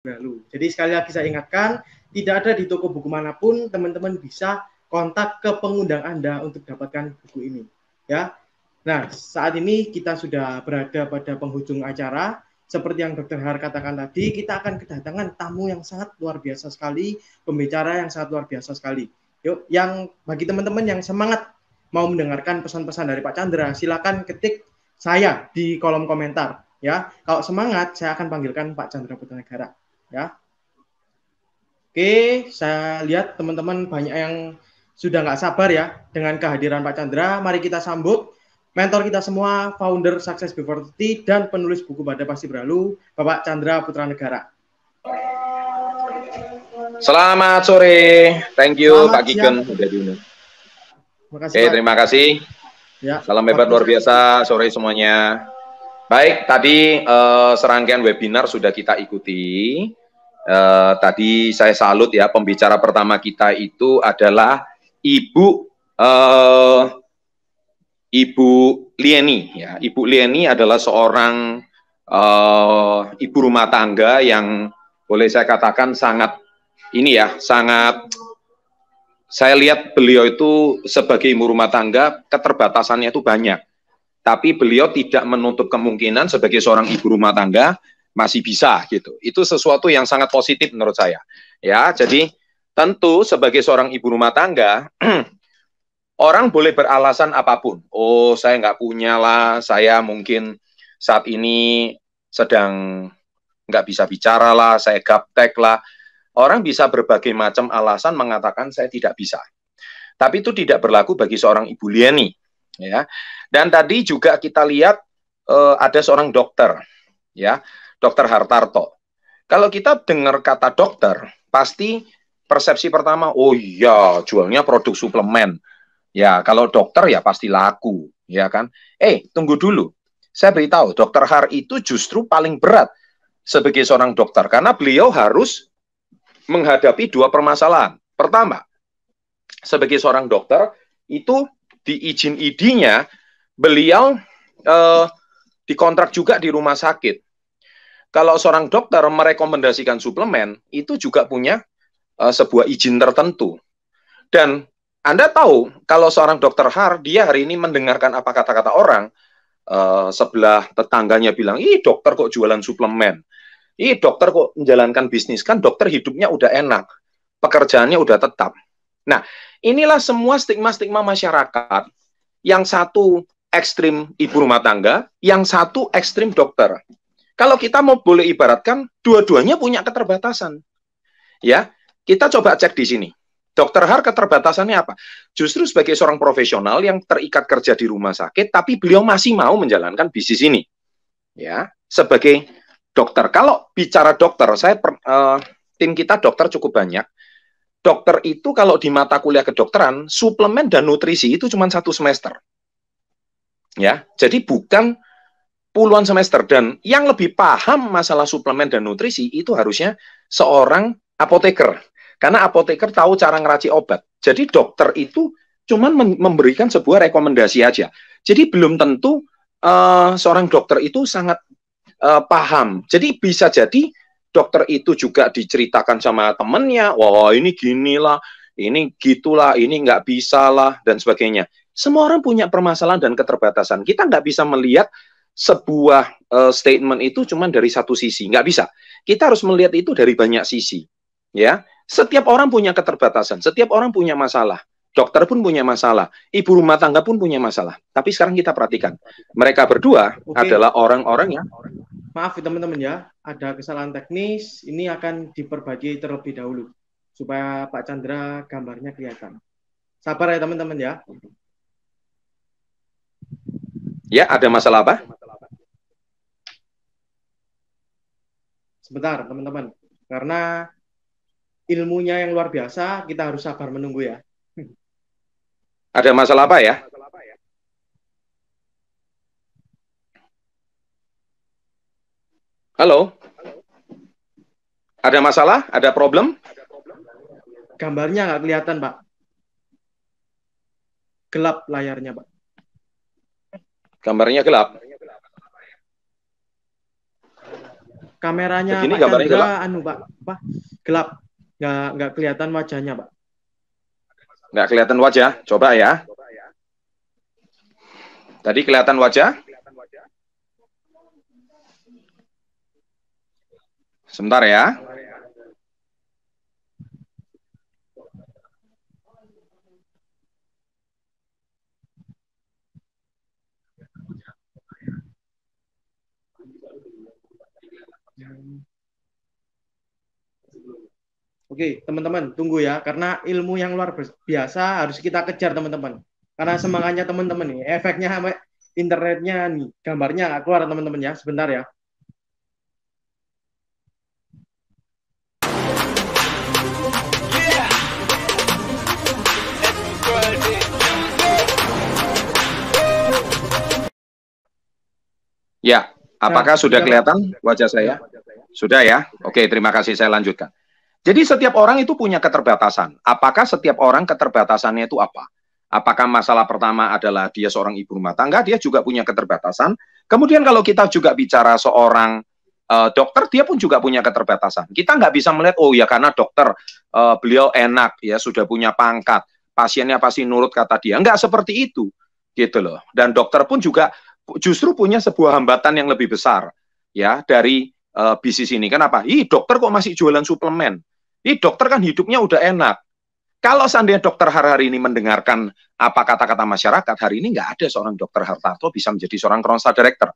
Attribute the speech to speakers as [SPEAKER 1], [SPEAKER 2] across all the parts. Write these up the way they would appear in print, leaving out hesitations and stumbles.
[SPEAKER 1] Berlalu. Jadi sekali lagi saya ingatkan, tidak ada di toko buku manapun, teman-teman bisa kontak ke pengundang Anda untuk dapatkan buku ini. Ya. Nah, saat ini kita sudah berada pada penghujung acara. Seperti yang Dr. Har katakan tadi, kita akan kedatangan tamu yang sangat luar biasa sekali, pembicara yang sangat luar biasa sekali. Yuk, yang bagi teman-teman yang semangat mau mendengarkan pesan-pesan dari Pak Chandra, silakan ketik saya di kolom komentar. Ya, kalau semangat, saya akan panggilkan Pak Chandra Putranegara. Ya, oke, saya lihat teman-teman banyak yang sudah nggak sabar ya dengan kehadiran Pak Chandra. Mari kita sambut mentor kita semua, founder Success Before 30 dan penulis buku Badai Pasti Berlalu, Bapak Chandra Putranegara.
[SPEAKER 2] Selamat sore, thank you Pak Gigen udah diundang. Oke, terima kasih. Ya, salam hebat luar biasa sore semuanya. Baik, tadi serangkaian webinar sudah kita ikuti. Tadi saya salut ya, pembicara pertama kita itu adalah Ibu Lieni. Ya, Ibu Lieni adalah seorang ibu rumah tangga yang boleh saya katakan sangat ini ya, sangat saya lihat beliau itu sebagai ibu rumah tangga keterbatasannya itu banyak. Tapi beliau tidak menutup kemungkinan sebagai seorang ibu rumah tangga masih bisa gitu. Itu sesuatu yang sangat positif menurut saya. Ya, jadi tentu sebagai seorang ibu rumah tangga orang boleh beralasan apapun. Oh, saya nggak punya lah, saya mungkin saat ini sedang nggak bisa bicara lah, saya gaptek lah. Orang bisa berbagai macam alasan mengatakan saya tidak bisa. Tapi itu tidak berlaku bagi seorang Ibu Lieni. Ya. Dan tadi juga kita lihat ada seorang dokter, ya, Dokter Hartarto. Kalau kita dengar kata dokter, pasti persepsi pertama, oh iya, jualnya produk suplemen. Ya, kalau dokter ya pasti laku, ya kan? Tunggu dulu. Saya beritahu, Dokter Har itu justru paling berat sebagai seorang dokter karena beliau harus menghadapi dua permasalahan. Pertama, sebagai seorang dokter, itu di izin ID-nya, beliau dikontrak juga di rumah sakit. Kalau seorang dokter merekomendasikan suplemen, itu juga punya sebuah izin tertentu. Dan Anda tahu, kalau seorang dokter Har, dia hari ini mendengarkan apa kata-kata orang, sebelah tetangganya bilang, ih dokter kok jualan suplemen, ih dokter kok menjalankan bisnis, kan dokter hidupnya udah enak, pekerjaannya udah tetap. Nah, inilah semua stigma-stigma masyarakat. Yang satu ekstrim ibu rumah tangga, yang satu ekstrim dokter. Kalau kita mau boleh ibaratkan, dua-duanya punya keterbatasan. Ya, kita coba cek di sini. Dokter Har keterbatasannya apa? Justru sebagai seorang profesional yang terikat kerja di rumah sakit, tapi beliau masih mau menjalankan bisnis ini. Ya, sebagai dokter. Kalau bicara dokter, tim kita dokter cukup banyak. Dokter itu kalau di mata kuliah kedokteran, suplemen dan nutrisi itu cuma 1 semester. Ya, jadi bukan puluhan semester. Dan yang lebih paham masalah suplemen dan nutrisi itu harusnya seorang apoteker. Karena apoteker tahu cara ngeracik obat. Jadi dokter itu cuma memberikan sebuah rekomendasi aja. Jadi belum tentu seorang dokter itu sangat paham. Jadi bisa jadi dokter itu juga diceritakan sama temennya, wah ini gini lah, ini gitulah, ini nggak bisa lah, dan sebagainya. Semua orang punya permasalahan dan keterbatasan. Kita nggak bisa melihat sebuah statement itu cuma dari satu sisi, nggak bisa. Kita harus melihat itu dari banyak sisi. Ya, setiap orang punya keterbatasan, setiap orang punya masalah. Dokter pun punya masalah, ibu rumah tangga pun punya masalah. Tapi sekarang kita perhatikan, mereka berdua adalah orang-orang yang
[SPEAKER 1] maaf ya teman-teman ya, ada kesalahan teknis, ini akan diperbaiki terlebih dahulu supaya Pak Chandra gambarnya kelihatan. Sabar ya teman-teman ya.
[SPEAKER 2] Ya, ada masalah apa?
[SPEAKER 1] Sebentar teman-teman, karena ilmunya yang luar biasa, kita harus sabar menunggu ya.
[SPEAKER 2] Ada masalah apa ya? Halo? Ada masalah? Ada problem?
[SPEAKER 1] Gambarnya nggak kelihatan, Pak. Gelap layarnya, Pak.
[SPEAKER 2] Gambarnya gelap?
[SPEAKER 1] kameranya
[SPEAKER 2] Begini
[SPEAKER 1] Pak
[SPEAKER 2] gambarnya
[SPEAKER 1] Chandra
[SPEAKER 2] gelap.
[SPEAKER 1] anu Pak, apa? Gelap. Nggak kelihatan wajahnya, Pak.
[SPEAKER 2] Nggak kelihatan wajah. Coba ya. Tadi kelihatan wajah? Sebentar ya.
[SPEAKER 1] Oke, teman-teman, tunggu ya. Karena ilmu yang luar biasa harus kita kejar, teman-teman. Karena semangatnya teman-teman nih, efeknya sampai internetnya nih, gambarnya nggak keluar, teman-teman ya. Sebentar ya.
[SPEAKER 2] Ya, apakah sudah kelihatan wajah saya?
[SPEAKER 1] Ya.
[SPEAKER 2] Sudah ya? Oke, terima kasih. Saya lanjutkan. Jadi setiap orang itu punya keterbatasan. Apakah setiap orang keterbatasannya itu apa? Apakah masalah pertama adalah dia seorang ibu rumah tangga, dia juga punya keterbatasan. Kemudian kalau kita juga bicara seorang dokter, dia pun juga punya keterbatasan. Kita nggak bisa melihat, oh ya karena dokter, beliau enak, ya sudah punya pangkat, pasiennya pasti nurut kata dia. Nggak seperti itu, gitu loh. Dan dokter pun juga justru punya sebuah hambatan yang lebih besar, ya, dari bisnis ini. Kenapa? Ih, dokter kok masih jualan suplemen? Ih, dokter kan hidupnya udah enak. Kalau seandainya dokter hari ini mendengarkan apa kata-kata masyarakat, hari ini nggak ada seorang dokter Hartarto bisa menjadi seorang Kronsta Director.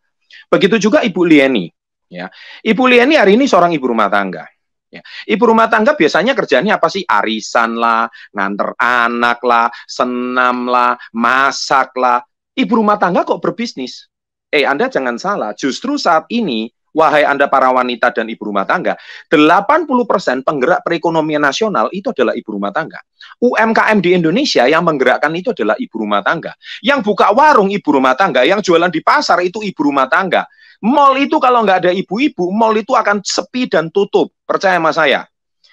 [SPEAKER 2] Begitu juga Ibu Lieni. Ya. Ibu Lieni hari ini seorang ibu rumah tangga. Ya. Ibu rumah tangga biasanya kerjanya apa sih? Arisan lah, nganter anak lah, senam lah, masak lah. Ibu rumah tangga kok berbisnis? Anda jangan salah, justru saat ini, wahai Anda para wanita dan ibu rumah tangga, 80% penggerak perekonomian nasional itu adalah ibu rumah tangga. UMKM di Indonesia yang menggerakkan itu adalah ibu rumah tangga. Yang buka warung ibu rumah tangga, yang jualan di pasar itu ibu rumah tangga. Mall itu kalau nggak ada ibu-ibu, mall itu akan sepi dan tutup. Percaya sama saya.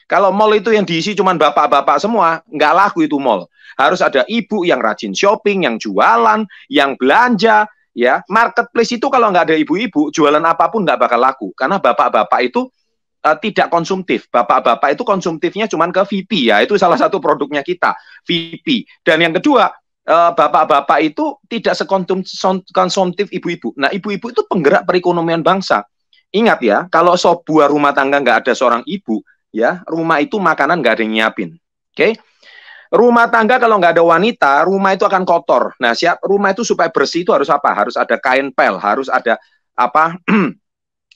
[SPEAKER 2] Kalau mall itu yang diisi cuma bapak-bapak semua, nggak laku itu mall. Harus ada ibu yang rajin shopping, yang jualan, yang belanja. Ya, marketplace itu kalau nggak ada ibu-ibu, jualan apapun nggak bakal laku. Karena bapak-bapak itu tidak konsumtif. Bapak-bapak itu konsumtifnya cuma ke VP, ya. Itu salah satu produknya kita, VP. Dan yang kedua, bapak-bapak itu tidak sekonsumtif ibu-ibu. Nah, ibu-ibu itu penggerak perekonomian bangsa. Ingat ya, kalau sebuah rumah tangga nggak ada seorang ibu, ya, rumah itu makanan nggak ada yang nyiapin. Oke? Rumah tangga kalau nggak ada wanita, rumah itu akan kotor. Nah, rumah itu supaya bersih itu harus apa? Harus ada kain pel, harus ada apa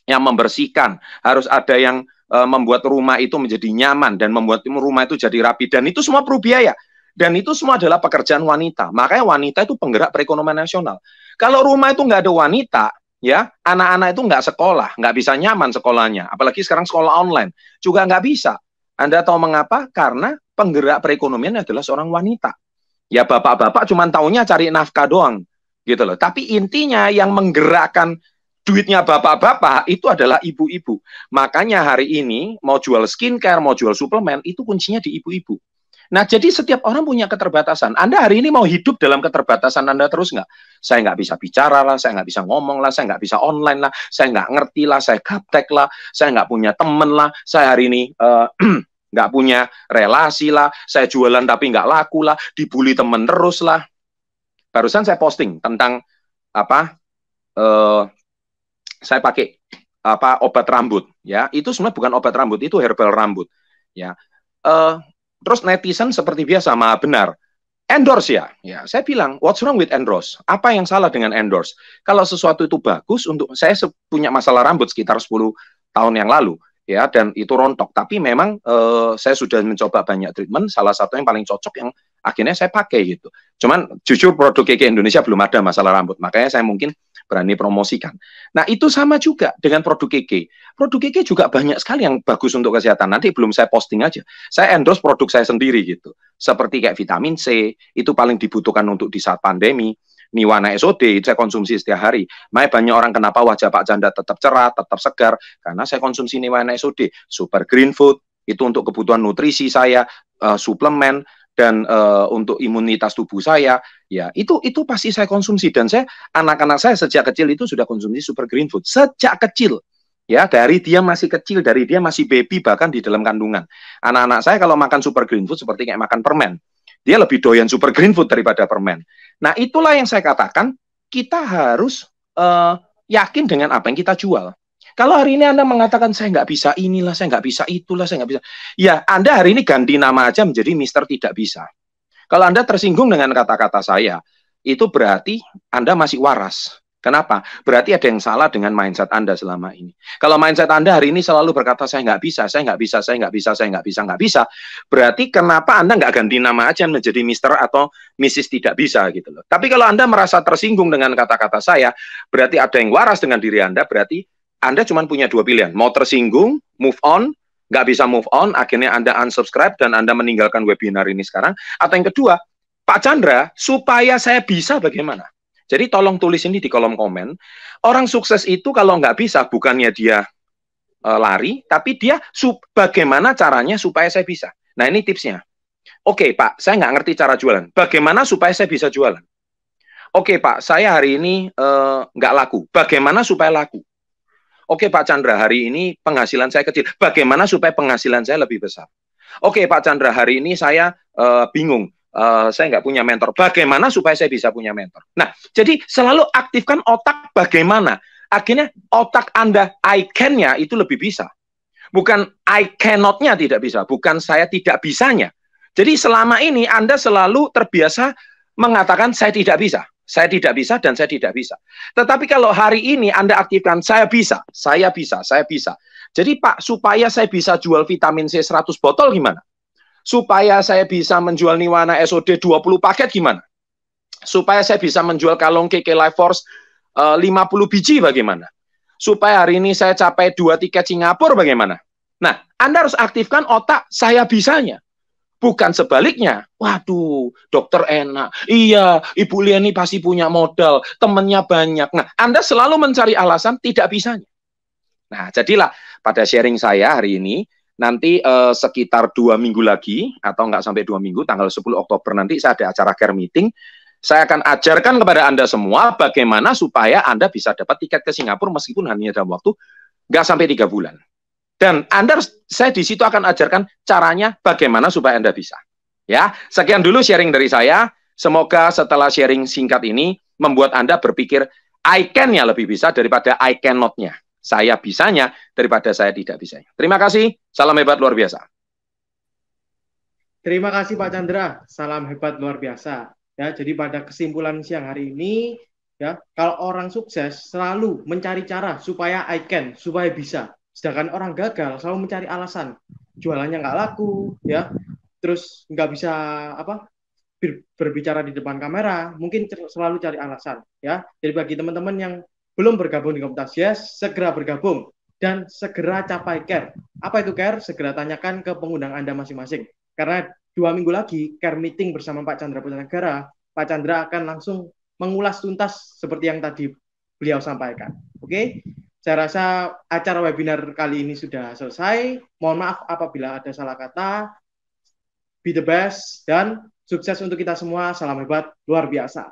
[SPEAKER 2] yang membersihkan, harus ada yang membuat rumah itu menjadi nyaman dan membuat rumah itu jadi rapi. Dan itu semua perlu biaya. Dan itu semua adalah pekerjaan wanita. Makanya wanita itu penggerak perekonomian nasional. Kalau rumah itu nggak ada wanita, ya anak-anak itu nggak sekolah, nggak bisa nyaman sekolahnya. Apalagi sekarang sekolah online juga nggak bisa. Anda tahu mengapa? Karena penggerak perekonomian adalah seorang wanita. Ya bapak-bapak cuma taunya cari nafkah doang, gitu loh. Tapi intinya yang menggerakkan duitnya bapak-bapak itu adalah ibu-ibu. Makanya hari ini mau jual skincare, mau jual suplemen, itu kuncinya di ibu-ibu. Nah, jadi setiap orang punya keterbatasan. Anda hari ini mau hidup dalam keterbatasan Anda terus nggak? Saya nggak bisa bicara lah, saya nggak bisa ngomong lah, saya nggak bisa online lah, saya nggak ngerti lah, saya gaptek lah, saya nggak punya temen lah, saya hari ini nggak punya relasi lah, saya jualan tapi nggak laku lah, dibully temen terus lah. Barusan saya posting tentang apa? Saya pakai apa obat rambut, ya. Itu sebenarnya bukan obat rambut, itu herbal rambut, ya. Terus netizen seperti biasa maha benar. Endorse ya. Ya, saya bilang, what's wrong with endorse? Apa yang salah dengan endorse? Kalau sesuatu itu bagus untuk saya punya masalah rambut sekitar 10 tahun yang lalu, ya, dan itu rontok. Tapi memang saya sudah mencoba banyak treatment, salah satu yang paling cocok yang akhirnya saya pakai gitu. Cuman jujur produk KK Indonesia belum ada masalah rambut, makanya saya mungkin berani promosikan. Nah, itu sama juga dengan produk KK. Produk KK juga banyak sekali yang bagus untuk kesehatan. Nanti belum saya posting aja. Saya endorse produk saya sendiri gitu. Seperti kayak vitamin C, itu paling dibutuhkan untuk di saat pandemi. Niwana SOD, itu saya konsumsi setiap hari. Makanya banyak orang kenapa wajah Pak Chandra tetap cerah, tetap segar, karena saya konsumsi Niwana SOD. Super Green Food, itu untuk kebutuhan nutrisi saya, suplemen, dan untuk imunitas tubuh saya, ya itu pasti saya konsumsi. Dan saya anak-anak saya sejak kecil itu sudah konsumsi Super Green Food sejak kecil, Ya, dari dia masih kecil, dari dia masih baby, bahkan di dalam kandungan. Anak-anak saya kalau makan super green food seperti kayak makan permen. Dia lebih doyan super green food daripada permen. Nah, itulah yang saya katakan, kita harus yakin dengan apa yang kita jual. Kalau hari ini Anda mengatakan, saya nggak bisa inilah, saya nggak bisa itulah, saya nggak bisa. Ya, Anda hari ini ganti nama aja menjadi Mister Tidak Bisa. Kalau Anda tersinggung dengan kata-kata saya, itu berarti Anda masih waras. Kenapa? Berarti ada yang salah dengan mindset Anda selama ini. Kalau mindset Anda hari ini selalu berkata, saya nggak bisa, saya nggak bisa, saya nggak bisa, saya nggak bisa, nggak bisa. Berarti kenapa Anda nggak ganti nama aja menjadi Mister atau Mrs. Tidak Bisa gitu loh. Tapi kalau Anda merasa tersinggung dengan kata-kata saya, berarti ada yang waras dengan diri Anda, berarti Anda cuma punya dua pilihan. Mau tersinggung, move on, nggak bisa move on, akhirnya Anda unsubscribe dan Anda meninggalkan webinar ini sekarang. Atau yang kedua, Pak Chandra, supaya saya bisa bagaimana? Jadi tolong tulis ini di kolom komen. Orang sukses itu kalau nggak bisa, bukannya dia lari, tapi dia bagaimana caranya supaya saya bisa. Nah ini tipsnya. Oke Pak, saya nggak ngerti cara jualan. Bagaimana supaya saya bisa jualan? Oke Pak, saya hari ini nggak laku. Bagaimana supaya laku? Oke Pak Chandra, hari ini penghasilan saya kecil. Bagaimana supaya penghasilan saya lebih besar? Oke Pak Chandra, hari ini saya bingung. Saya nggak punya mentor. Bagaimana supaya saya bisa punya mentor? Nah, jadi selalu aktifkan otak bagaimana. Akhirnya otak Anda, I can-nya itu lebih bisa. Bukan I cannot-nya tidak bisa. Bukan saya tidak bisanya. Jadi selama ini Anda selalu terbiasa mengatakan saya tidak bisa. Saya tidak bisa dan saya tidak bisa. Tetapi kalau hari ini Anda aktifkan saya bisa, saya bisa, saya bisa. Jadi Pak, supaya saya bisa jual vitamin C 100 botol gimana? Supaya saya bisa menjual Niwana SOD 20 paket gimana? Supaya saya bisa menjual kalung KK Life Force 50 biji bagaimana? Supaya hari ini saya capai 2 tiket Singapura bagaimana? Nah, Anda harus aktifkan otak saya bisanya. Bukan sebaliknya. Waduh, dokter enak. Iya, Ibu Lieni pasti punya modal, temannya banyak. Nah, Anda selalu mencari alasan tidak bisanya. Nah, jadilah pada sharing saya hari ini, nanti sekitar 2 minggu lagi, atau nggak sampai 2 minggu, tanggal 10 Oktober nanti saya ada acara care meeting. Saya akan ajarkan kepada Anda semua bagaimana supaya Anda bisa dapat tiket ke Singapura meskipun hanya dalam waktu nggak sampai 3 bulan. Dan saya di situ akan ajarkan caranya bagaimana supaya Anda bisa. Ya, sekian dulu sharing dari saya. Semoga setelah sharing singkat ini membuat Anda berpikir I can-nya lebih bisa daripada I cannot-nya. Saya bisanya daripada saya tidak bisanya. Terima kasih. Salam hebat luar biasa.
[SPEAKER 1] Terima kasih Pak Chandra. Salam hebat luar biasa. Ya, jadi pada kesimpulan siang hari ini, ya, kalau orang sukses selalu mencari cara supaya I can, supaya bisa. Sedangkan orang gagal selalu mencari alasan. Jualannya nggak laku, ya, terus nggak bisa berbicara di depan kamera, mungkin selalu cari alasan. Ya, jadi bagi teman-teman yang belum bergabung di komunitas Yes, segera bergabung dan segera capai care. Apa itu care? Segera tanyakan ke pengundang Anda masing-masing. Karena 2 minggu lagi care meeting bersama Pak Chandra Pujanegara, Pak Chandra akan langsung mengulas tuntas seperti yang tadi beliau sampaikan. Oke, saya rasa acara webinar kali ini sudah selesai. Mohon maaf apabila ada salah kata. Be the best dan sukses untuk kita semua. Salam hebat luar biasa.